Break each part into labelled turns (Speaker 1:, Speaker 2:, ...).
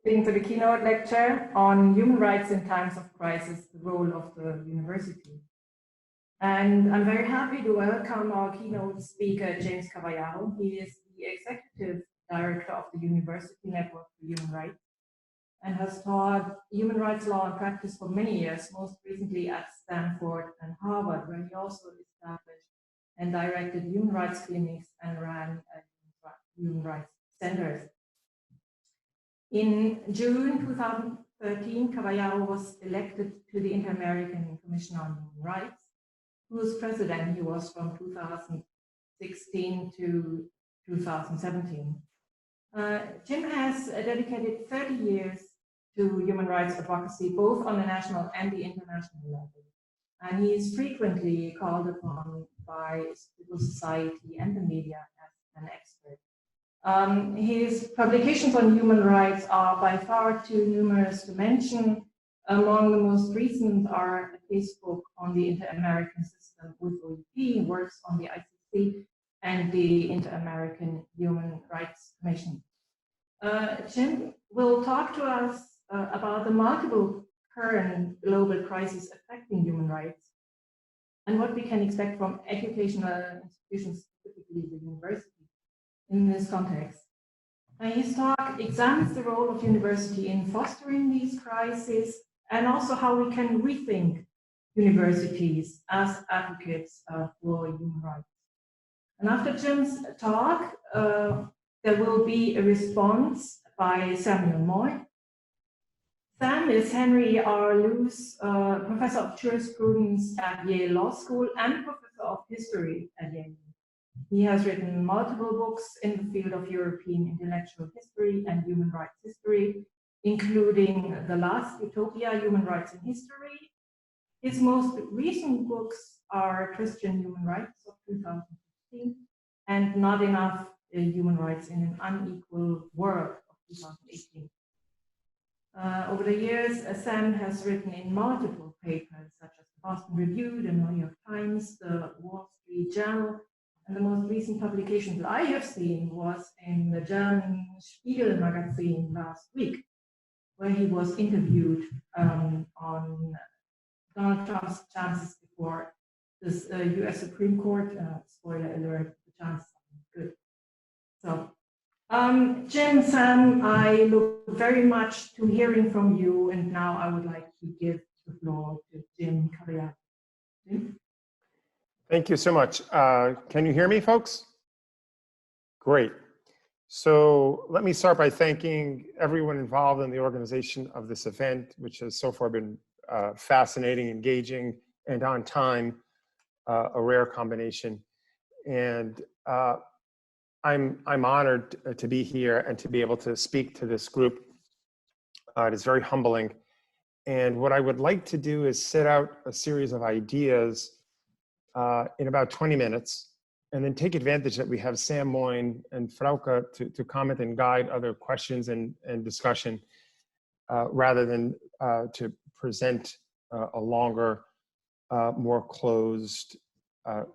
Speaker 1: To the keynote lecture on human rights in times of crisis, the role of the university. And I'm very happy to welcome our keynote speaker, James Cavallaro. He is the executive director of the University Network for Human Rights and has taught human rights law and practice for many years, most recently at Stanford and Harvard, where he also established and directed human rights clinics and ran human rights centers. In June 2013, Cavallaro was elected to the Inter-American Commission on Human Rights, whose president he was from 2016 to 2017. Jim has dedicated 30 years to human rights advocacy, both on the national and the international level. And he is frequently called upon by civil society and the media as an expert. His publications on human rights are by far too numerous to mention. Among the most recent are a casebook on the Inter-American System with OEP, works on the ICC, and the Inter-American Human Rights Commission. Jim will talk to us about the multiple current global crises affecting human rights and what we can expect from educational institutions, specifically the university, in this context. His talk examines the role of university in fostering these crises and also how we can rethink universities as advocates for human rights. And after Jim's talk, there will be a response by Samuel Moy. Sam is Henry R. Luce, professor of jurisprudence at Yale Law School and professor of history at Yale. He has written multiple books in the field of European intellectual history and human rights history, including The Last Utopia, Human Rights in History. His most recent books are Christian Human Rights of 2015 and Not Enough Human Rights in an Unequal World of 2018. Over the years, Sam has written in multiple papers, such as the Boston Review, the New York Times, the Wall Street Journal, and the most recent publication that I have seen was in the German Spiegel magazine last week, where he was interviewed on Donald Trump's chances before this US Supreme Court. Spoiler alert, the chances are good. So, Jim, Sam, I look very much to hearing from you, and now I would like to give the floor to Jim Cavallaro. Jim?
Speaker 2: Thank you so much. Can you hear me, folks? Great. So let me start by thanking everyone involved in the organization of this event, which has so far been fascinating, engaging, and on time, a rare combination. And I'm honored to be here and to be able to speak to this group. It is very humbling. And what I would like to do is set out a series of ideas in about 20 minutes, and then take advantage that we have Sam Moyne and Frauke to comment and guide other questions and discussion, rather than to present a longer, more closed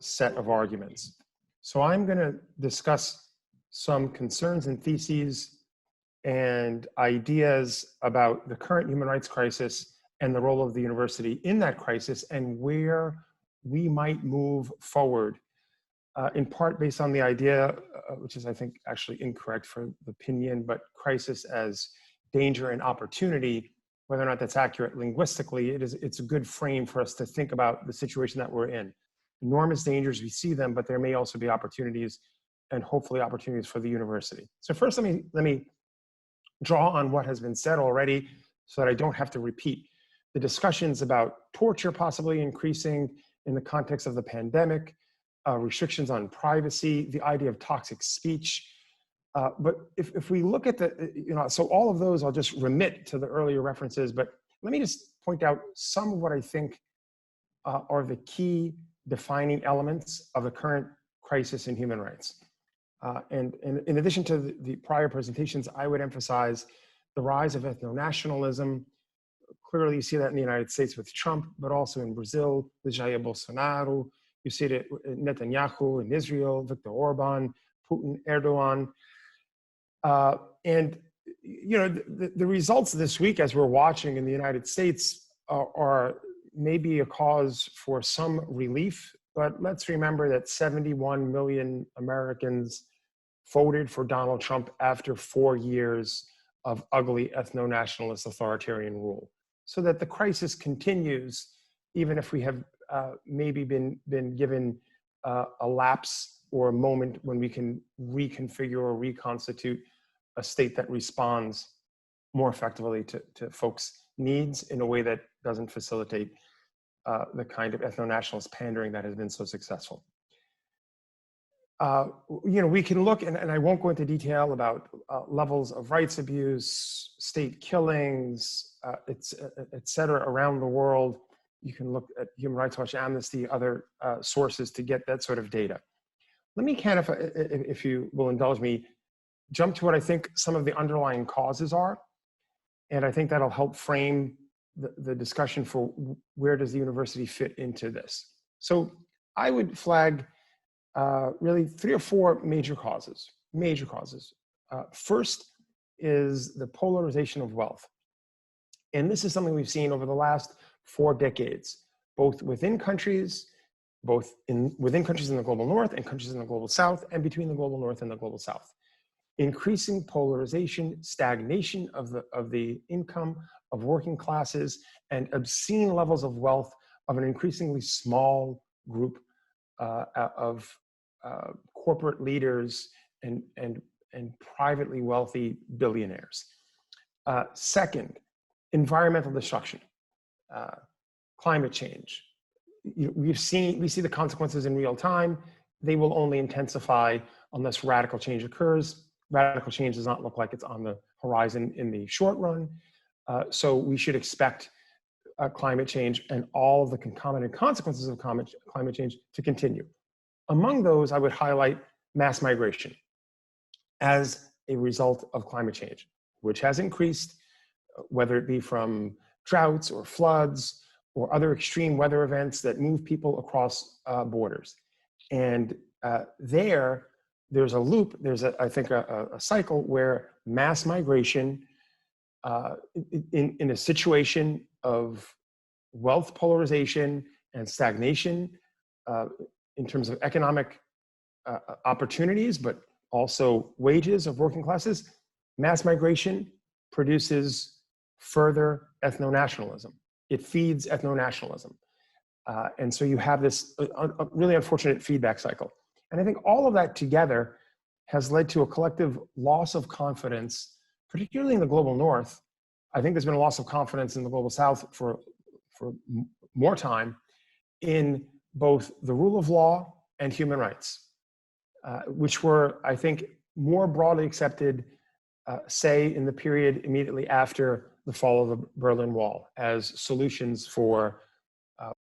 Speaker 2: set of arguments. So I'm going to discuss some concerns and theses and ideas about the current human rights crisis and the role of the university in that crisis and where we might move forward, in part based on the idea, which is I think actually incorrect for the opinion, but crisis as danger and opportunity, whether or not that's accurate linguistically, it's a good frame for us to think about the situation that we're in. Enormous dangers, we see them, but there may also be opportunities, and hopefully opportunities for the university. So first, let me draw on what has been said already so that I don't have to repeat. The discussions about torture possibly increasing in the context of the pandemic, restrictions on privacy, the idea of toxic speech. But if we look at so all of those, I'll just remit to the earlier references, but let me just point out some of what I think are the key defining elements of the current crisis in human rights. And in addition to the prior presentations, I would emphasize the rise of ethno-nationalism. Clearly, you see that in the United States with Trump, but also in Brazil with Jair Bolsonaro. You see it in Netanyahu in Israel, Viktor Orban, Putin, Erdogan. And you know, the results this week, as we're watching in the United States, are maybe a cause for some relief. But let's remember that 71 million Americans voted for Donald Trump after 4 years of ugly ethno-nationalist authoritarian rule. So that the crisis continues, even if we have maybe been given a lapse or a moment when we can reconfigure or reconstitute a state that responds more effectively to folks' needs in a way that doesn't facilitate the kind of ethno-nationalist pandering that has been so successful. You know, we can look, and I won't go into detail about levels of rights abuse, state killings, et cetera, around the world. You can look at Human Rights Watch, Amnesty, other sources to get that sort of data. Let me kind of, if you will indulge me, jump to what I think some of the underlying causes are. And I think that'll help frame the discussion for where does the university fit into this. So I would flag really 3 or 4 major causes. First is the polarization of wealth. And this is something we've seen over the last 4 decades, both within countries, within countries in the global north and countries in the global south, and between the global north and the global south. Increasing polarization, stagnation of the income of working classes, and obscene levels of wealth of an increasingly small group of corporate leaders and privately wealthy billionaires. Second, environmental destruction, climate change. We see the consequences in real time. They will only intensify unless radical change occurs. Radical change does not look like it's on the horizon in the short run. So we should expect climate change and all of the concomitant consequences of climate change to continue. Among those, I would highlight mass migration as a result of climate change, which has increased, whether it be from droughts or floods or other extreme weather events that move people across borders. And there's a loop, I think a cycle where mass migration in a situation of wealth polarization and stagnation in terms of economic opportunities, but also wages of working classes, mass migration produces further ethno-nationalism. It feeds ethno-nationalism. And so you have this really unfortunate feedback cycle. And I think all of that together has led to a collective loss of confidence, particularly in the global north. I think there's been a loss of confidence in the global south for more time in both the rule of law and human rights, which were, I think, more broadly accepted, say, in the period immediately after the fall of the Berlin Wall as solutions for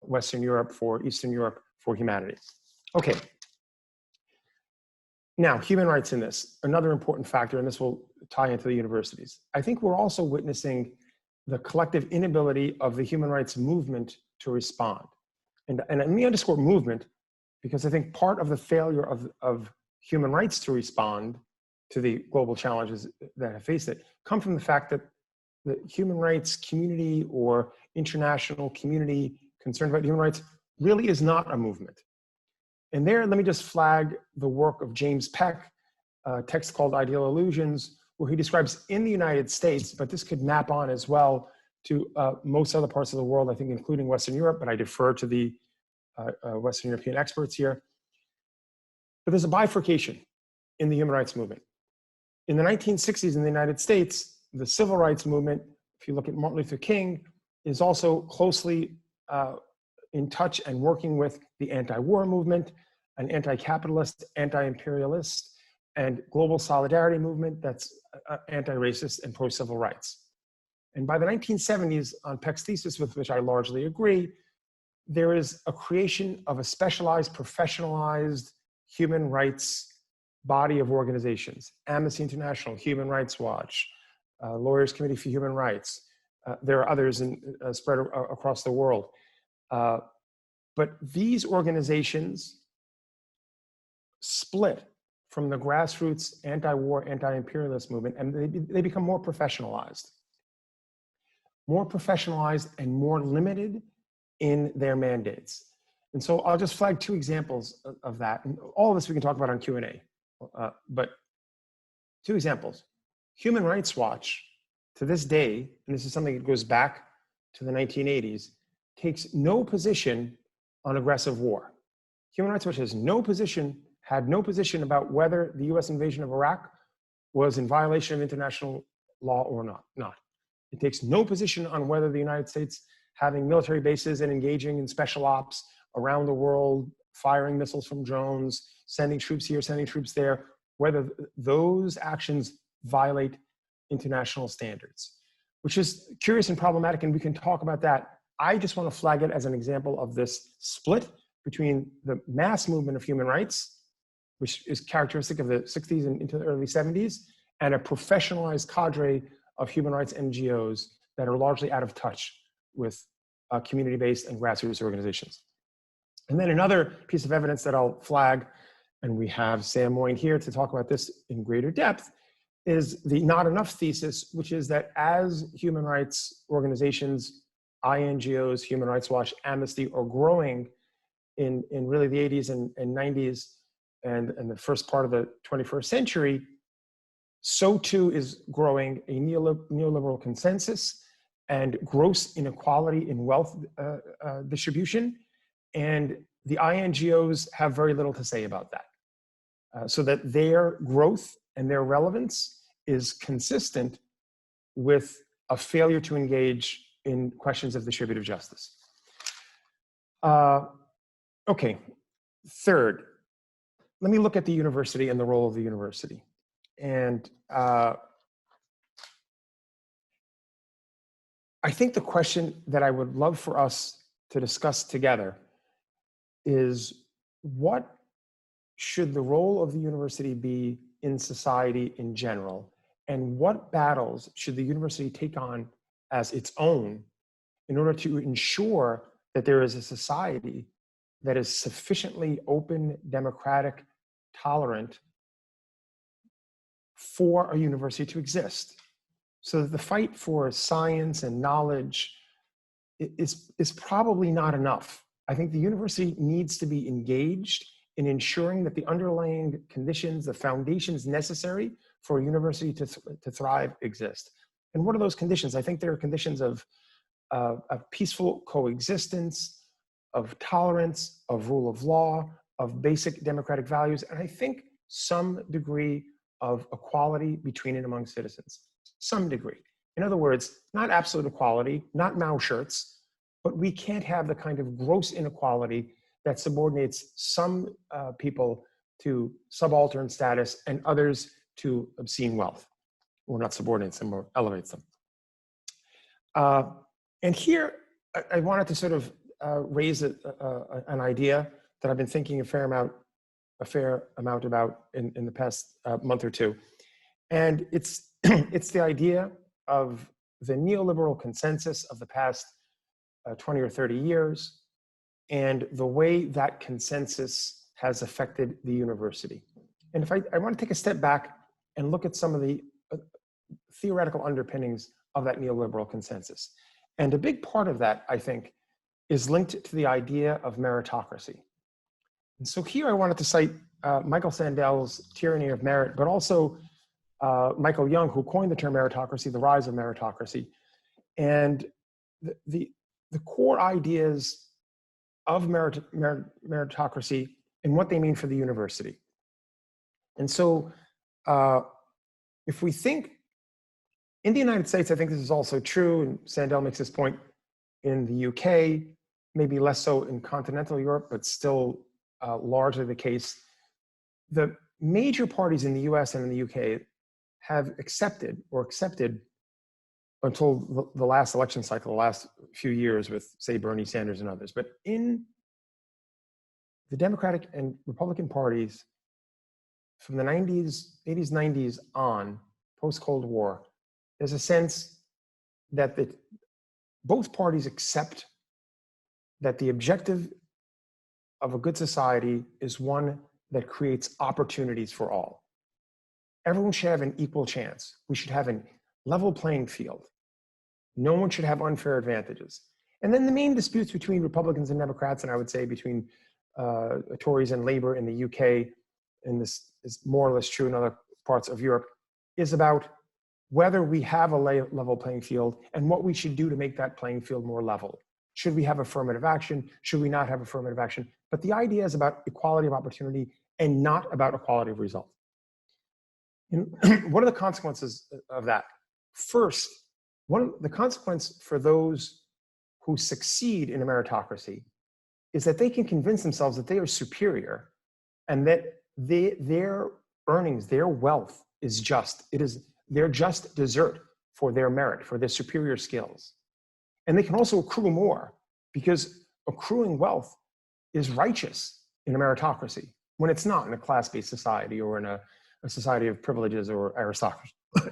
Speaker 2: Western Europe, for Eastern Europe, for humanity. Okay. Now, human rights in this, another important factor, and this will tie into the universities. I think we're also witnessing the collective inability of the human rights movement to respond. And let me underscore movement, because I think part of the failure of human rights to respond to the global challenges that have faced it come from the fact that the human rights community or international community concerned about human rights really is not a movement. And there, let me just flag the work of James Peck, a text called Ideal Illusions, where he describes in the United States, but this could map on as well to most other parts of the world, I think, including Western Europe, but I defer to the Western European experts here. But there's a bifurcation in the human rights movement. In the 1960s in the United States, the civil rights movement, if you look at Martin Luther King, is also closely in touch and working with the anti-war movement, an anti-capitalist, anti-imperialist, and global solidarity movement that's anti-racist and pro-civil rights. And by the 1970s, on Peck's thesis, with which I largely agree, there is a creation of a specialized, professionalized human rights body of organizations, Amnesty International, Human Rights Watch, Lawyers Committee for Human Rights. There are others spread across the world. But these organizations split from the grassroots anti-war, anti-imperialist movement, and they become more professionalized and more limited in their mandates. And so I'll just flag two examples of that. And all of this we can talk about on Q&A, but two examples. Human Rights Watch, to this day, and this is something that goes back to the 1980s, takes no position on aggressive war. Human Rights Watch has had no position about whether the US invasion of Iraq was in violation of international law or not. It takes no position on whether the United States having military bases and engaging in special ops around the world, firing missiles from drones, sending troops here, sending troops there, whether those actions violate international standards, which is curious and problematic, and we can talk about that. I just want to flag it as an example of this split between the mass movement of human rights, which is characteristic of the 60s and into the early 70s, and a professionalized cadre of human rights NGOs that are largely out of touch with community-based and grassroots organizations. And then another piece of evidence that I'll flag, and we have Sam Moyne here to talk about this in greater depth, is the Not Enough Thesis, which is that as human rights organizations, INGOs, Human Rights Watch, Amnesty are growing in really the 80s and 90s and the first part of the 21st century, so too is growing a neoliberal consensus and gross inequality in wealth distribution. And the INGOs have very little to say about that. So that their growth and their relevance is consistent with a failure to engage in questions of distributive justice. Okay, third, let me look at the university and the role of the university. And I think the question that I would love for us to discuss together is, what should the role of the university be in society in general? And what battles should the university take on as its own in order to ensure that there is a society that is sufficiently open, democratic, tolerant for a university to exist? So the fight for science and knowledge is probably not enough. I think the university needs to be engaged in ensuring that the underlying conditions, the foundations necessary for a university to thrive exist. And what are those conditions? I think there are conditions of peaceful coexistence, of tolerance, of rule of law, of basic democratic values, and I think some degree of equality between and among citizens, some degree. In other words, not absolute equality, not Mao shirts, but we can't have the kind of gross inequality that subordinates some people to subaltern status and others to obscene wealth, or not subordinates them or elevates them. And here, I wanted to sort of raise an idea that I've been thinking a fair amount about in the past month or two. And it's, it's the idea of the neoliberal consensus of the past 20 or 30 years, and the way that consensus has affected the university. And if I want to take a step back and look at some of the theoretical underpinnings of that neoliberal consensus. And a big part of that, I think, is linked to the idea of meritocracy. And so here I wanted to cite Michael Sandel's Tyranny of Merit, but also Michael Young, who coined the term meritocracy, the rise of meritocracy. And the core ideas of meritocracy and what they mean for the university. And so if we think in the United States, I think this is also true, and Sandel makes this point in the UK, maybe less so in continental Europe, but still largely the case. The major parties in the US and in the UK have accepted until the last election cycle, the last few years with, say, Bernie Sanders and others. But in the Democratic and Republican parties from the 80s, 90s on, post-Cold War, there's a sense that both parties accept that the objective of a good society is one that creates opportunities for all. Everyone should have an equal chance. We should have a level playing field. No one should have unfair advantages. And then the main disputes between Republicans and Democrats, and I would say between Tories and Labour in the UK, and this is more or less true in other parts of Europe, is about whether we have a level playing field and what we should do to make that playing field more level. Should we have affirmative action? Should we not have affirmative action? But the idea is about equality of opportunity and not about equality of result. And what are the consequences of that? First, the consequence for those who succeed in a meritocracy is that they can convince themselves that they are superior and that their earnings, their wealth is just. They're just desert for their merit, for their superior skills. And they can also accrue more because accruing wealth is righteous in a meritocracy when it's not in a class-based society or in a society of privileges or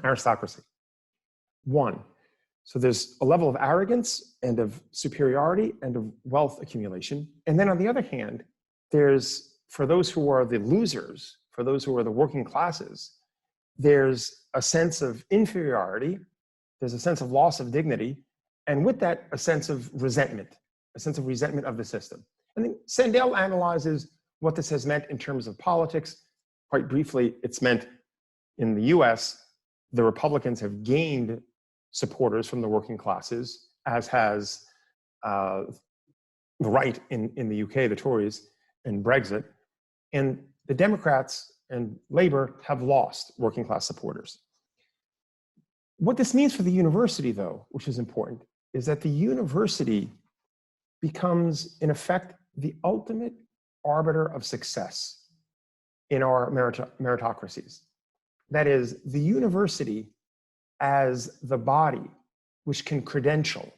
Speaker 2: aristocracy. One, so there's a level of arrogance and of superiority and of wealth accumulation. And then on the other hand, there's, for those who are the losers, for those who are the working classes, there's a sense of inferiority, there's a sense of loss of dignity, and with that, a sense of resentment of the system. And then Sandel analyzes what this has meant in terms of politics. Quite briefly, it's meant in the US, the Republicans have gained supporters from the working classes, as has the right in the UK, the Tories, and Brexit. And the Democrats and Labour have lost working class supporters. What this means for the university, though, which is important, is that the university becomes, in effect, the ultimate arbiter of success in our meritocracies. That is, the university as the body which can credential,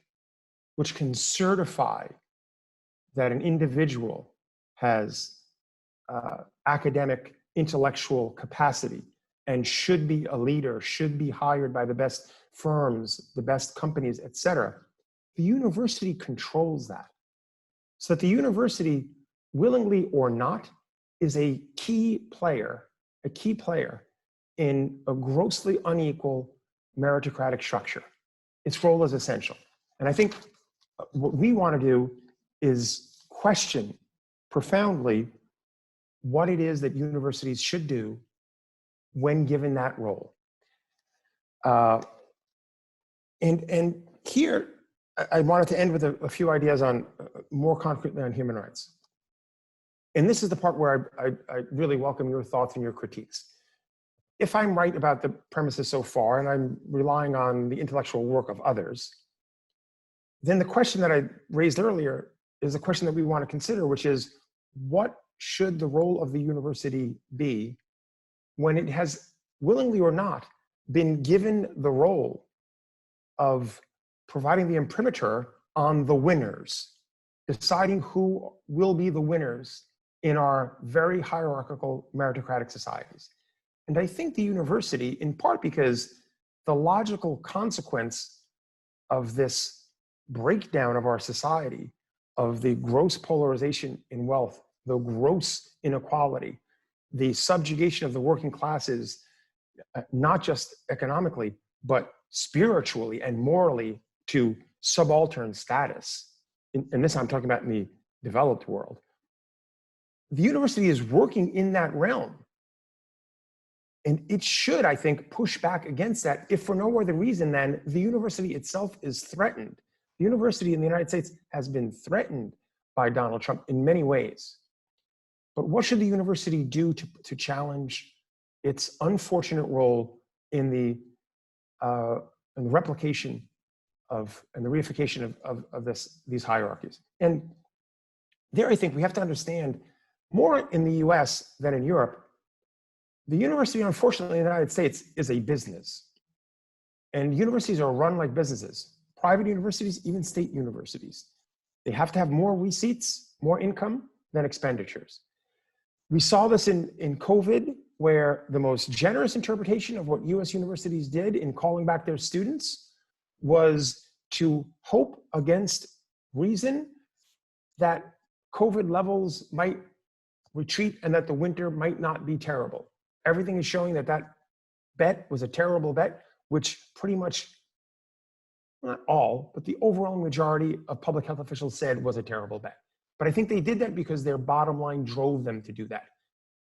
Speaker 2: which can certify that an individual has academic, intellectual capacity and should be a leader, should be hired by the best firms, the best companies, etc. The university controls that. So that the university, willingly or not, is a key player in a grossly unequal meritocratic structure. Its role is essential. And I think what we want to do is question profoundly what it is that universities should do when given that role. And here, I wanted to end with a few ideas on more concretely on human rights. And this is the part where I really welcome your thoughts and your critiques. If I'm right about the premises so far, and I'm relying on the intellectual work of others, then the question that I raised earlier is a question that we want to consider, which is, what should the role of the university be when it has, willingly or not, been given the role of providing the imprimatur on the winners, deciding who will be the winners in our very hierarchical meritocratic societies? And I think the university, in part because the logical consequence of this breakdown of our society, of the gross polarization in wealth, the gross inequality, the subjugation of the working classes, not just economically, but spiritually and morally, to subaltern status. And this I'm talking about in the developed world. The university is working in that realm. And it should, I think, push back against that, if for no other reason than the university itself is threatened. The university in the United States has been threatened by Donald Trump in many ways. But what should the university do to challenge its unfortunate role in the replication of and the reification of these hierarchies? And there, I think we have to understand, more in the US than in Europe, the university, unfortunately, in the United States is a business. And universities are run like businesses. Private universities, even state universities. They have to have more receipts, more income than expenditures. We saw this in COVID, where the most generous interpretation of what US universities did in calling back their students was to hope against reason that COVID levels might retreat and that the winter might not be terrible. Everything is showing that that bet was a terrible bet, which pretty much, not all, but the overwhelming majority of public health officials said was a terrible bet. But I think they did that because their bottom line drove them to do that.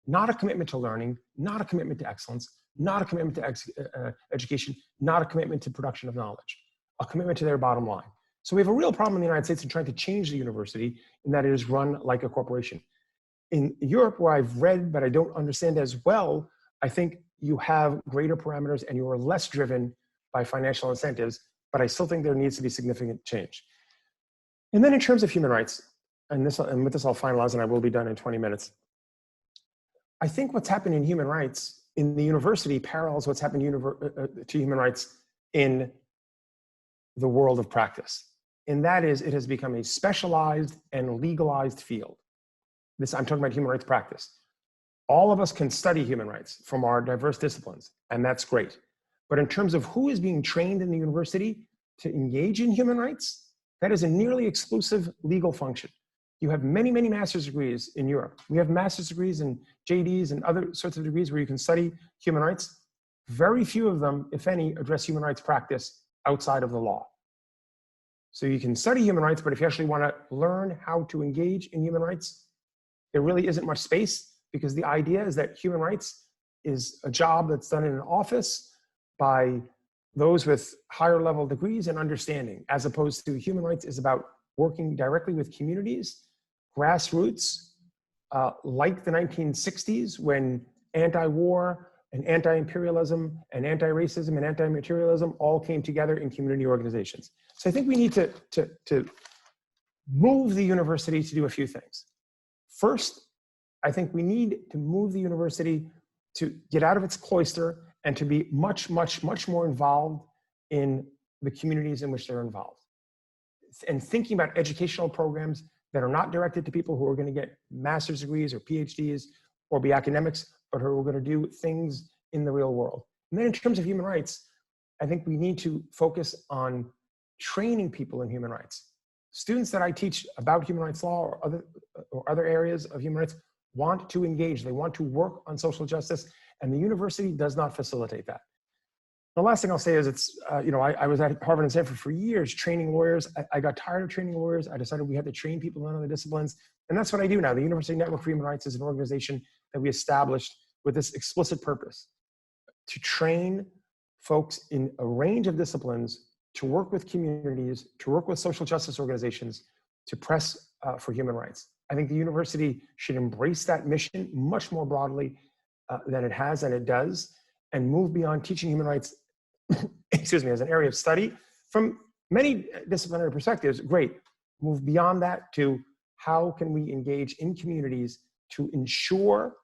Speaker 2: Not a commitment to learning, not a commitment to excellence, not a commitment to education, not a commitment to production of knowledge, a commitment to their bottom line. So we have a real problem in the United States in trying to change the university in that it is run like a corporation. In Europe, where I've read, but I don't understand as well, I think you have greater parameters and you are less driven by financial incentives, but I still think there needs to be significant change. And then in terms of human rights, and with this I'll finalize and I will be done in 20 minutes. I think what's happened in human rights in the university parallels what's happened to human rights in the world of practice. And that is, it has become a specialized and legalized field. I'm talking about human rights practice. All of us can study human rights from our diverse disciplines, and that's great. But in terms of who is being trained in the university to engage in human rights, that is a nearly exclusive legal function. You have many, many master's degrees in Europe. We have master's degrees and JDs and other sorts of degrees where you can study human rights. Very few of them, if any, address human rights practice outside of the law. So you can study human rights, but if you actually want to learn how to engage in human rights, there really isn't much space, because the idea is that human rights is a job that's done in an office by those with higher level degrees and understanding, as opposed to human rights is about working directly with communities, grassroots, like the 1960s when anti-war and anti-imperialism and anti-racism and anti-materialism all came together in community organizations. So I think we need to move the university to do a few things. First, I think we need to move the university to get out of its cloister and to be much, much, much more involved in the communities in which they're involved. And thinking about educational programs that are not directed to people who are going to get master's degrees or PhDs or be academics, but who are going to do things in the real world. And then in terms of human rights, I think we need to focus on training people in human rights. Students that I teach about human rights law or other areas of human rights want to engage. They want to work on social justice, and the university does not facilitate that. The last thing I'll say is I was at Harvard and Stanford for years training lawyers. I got tired of training lawyers. I decided we had to train people in other disciplines. And that's what I do now. The University Network for Human Rights is an organization that we established with this explicit purpose: to train folks in a range of disciplines to work with communities, to work with social justice organizations, to press for human rights. I think the university should embrace that mission much more broadly than it has and it does, and move beyond teaching human rights excuse me, as an area of study from many disciplinary perspectives. Great. Move beyond that to how can we engage in communities to ensure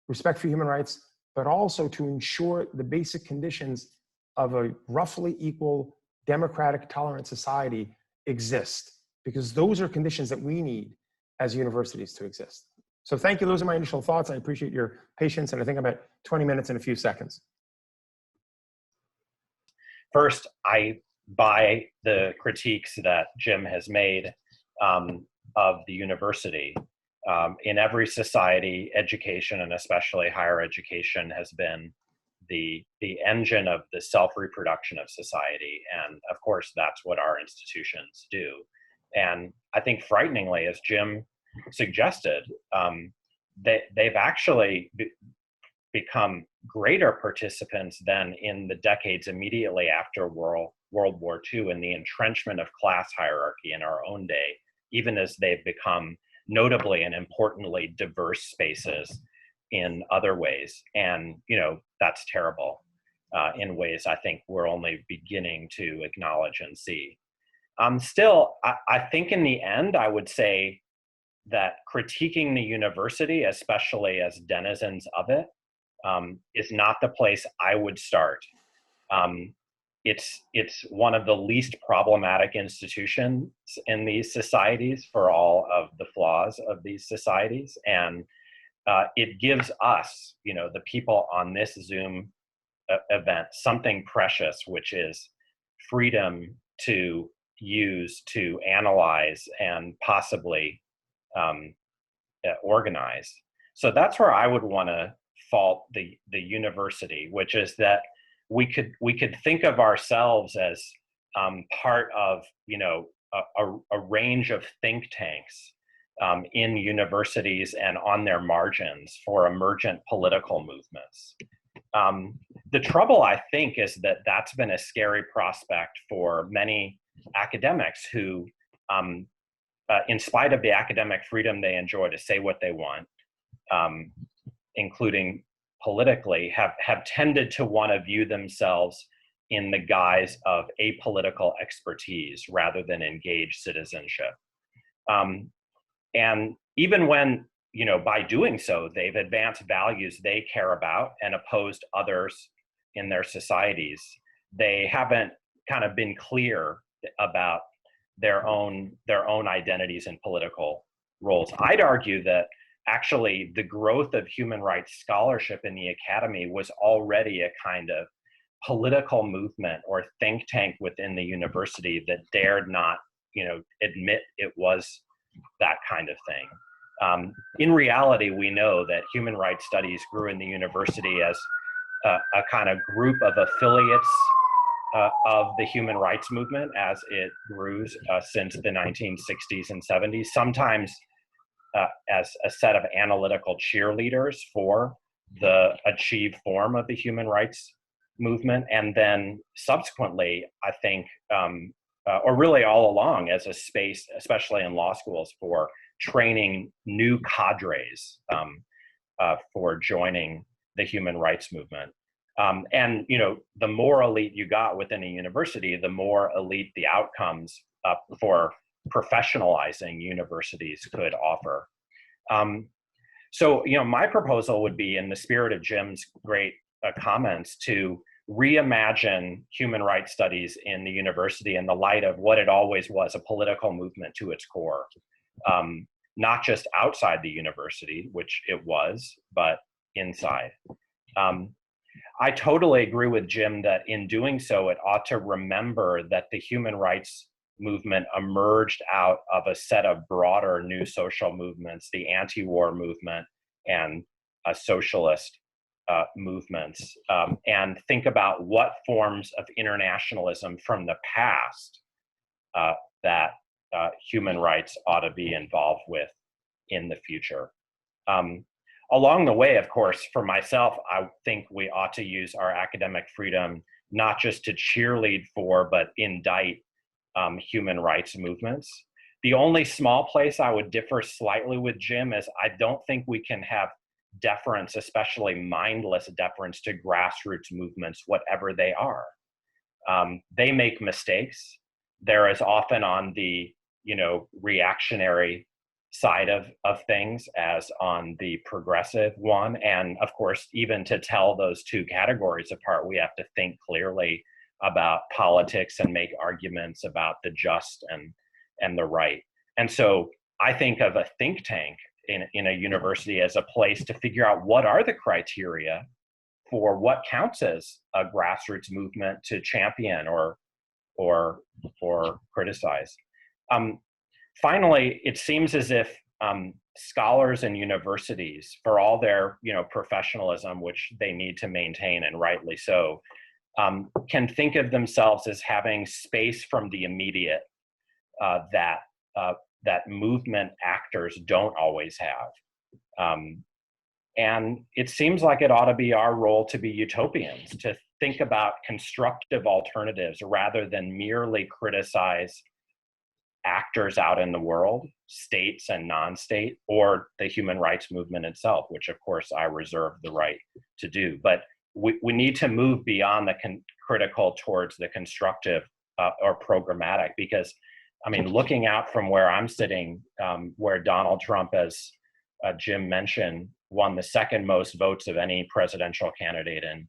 Speaker 2: respect for human rights, but also to ensure the basic conditions of a roughly equal, democratic, tolerant society exist, because those are conditions that we need as universities to exist. So thank you. Those are my initial thoughts. I appreciate your patience, and I think I'm at 20 minutes and a few seconds.
Speaker 3: First, I buy the critiques that Jim has made of the university. In every society, education, and especially higher education, has been the engine of the self-reproduction of society. And of course, that's what our institutions do. And I think frighteningly, as Jim suggested, they've actually become greater participants than in the decades immediately after World War II in the entrenchment of class hierarchy in our own day, even as they've become notably and importantly diverse spaces in other ways. And, that's terrible in ways I think we're only beginning to acknowledge and see. Still, I think in the end, I would say that critiquing the university, especially as denizens of it, is not the place I would start. It's one of the least problematic institutions in these societies for all of the flaws of these societies. And it gives us, the people on this Zoom event, something precious, which is freedom to use, to analyze, and possibly organize. So that's where I would want to fault the university, which is that we could think of ourselves as part of, you know, a range of think tanks in universities and on their margins for emergent political movements. The trouble, I think, is that that's been a scary prospect for many academics who, in spite of the academic freedom they enjoy to say what they want, including politically, have tended to want to view themselves in the guise of apolitical expertise rather than engaged citizenship. And even when, you know, by doing so, they've advanced values they care about and opposed others in their societies, they haven't kind of been clear about their own identities and political roles. I'd argue that actually the growth of human rights scholarship in the academy was already a kind of political movement or think tank within the university that dared not, you know, admit it was that kind of thing. In reality, we know that human rights studies grew in the university as a kind of group of affiliates of the human rights movement as it grew since the 1960s and 70s, sometimes as a set of analytical cheerleaders for the achieved form of the human rights movement, and then subsequently, I think, or really all along, as a space, especially in law schools, for training new cadres for joining the human rights movement. And, you know, the more elite you got within a university, the more elite the outcomes for professionalizing universities could offer. So, you know, my proposal would be, in the spirit of Jim's great comments, to reimagine human rights studies in the university in the light of what it always was, a political movement to its core, not just outside the university, which it was, but inside. I totally agree with Jim that in doing so, it ought to remember that the human rights movement emerged out of a set of broader new social movements, the anti-war movement and socialist movements, and think about what forms of internationalism from the past that human rights ought to be involved with in the future. Along the way, of course, for myself, I think we ought to use our academic freedom not just to cheerlead for, but indict human rights movements. The only small place I would differ slightly with Jim is I don't think we can have deference, especially mindless deference, to grassroots movements, whatever they are. They make mistakes. They're as often on the, you know, reactionary side of things as on the progressive one. And of course, even to tell those two categories apart, we have to think clearly about politics and make arguments about the just and the right. And so I think of a think tank in a university as a place to figure out what are the criteria for what counts as a grassroots movement to champion or criticize. Finally, it seems as if scholars and universities, for all their, you know, professionalism, which they need to maintain, and rightly so, can think of themselves as having space from the immediate that movement actors don't always have. And it seems like it ought to be our role to be utopians, to think about constructive alternatives rather than merely criticize actors out in the world, states and non-state, or the human rights movement itself, which of course I reserve the right to do. But we need to move beyond the critical towards the constructive or programmatic, because I mean, looking out from where I'm sitting, where Donald Trump, as Jim mentioned, won the second most votes of any presidential candidate in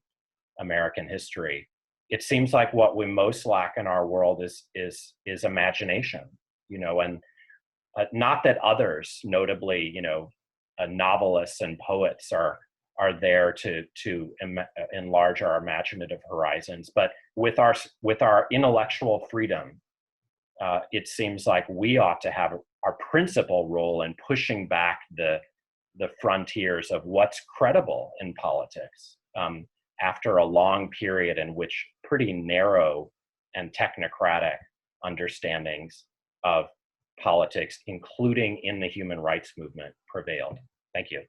Speaker 3: American history, it seems like what we most lack in our world is imagination, you know, and not that others, notably, you know, novelists and poets are there to enlarge our imaginative horizons, but with our intellectual freedom, it seems like we ought to have our principal role in pushing back the the frontiers of what's credible in politics after a long period in which pretty narrow and technocratic understandings of politics, including in the human rights movement, prevailed. Thank you.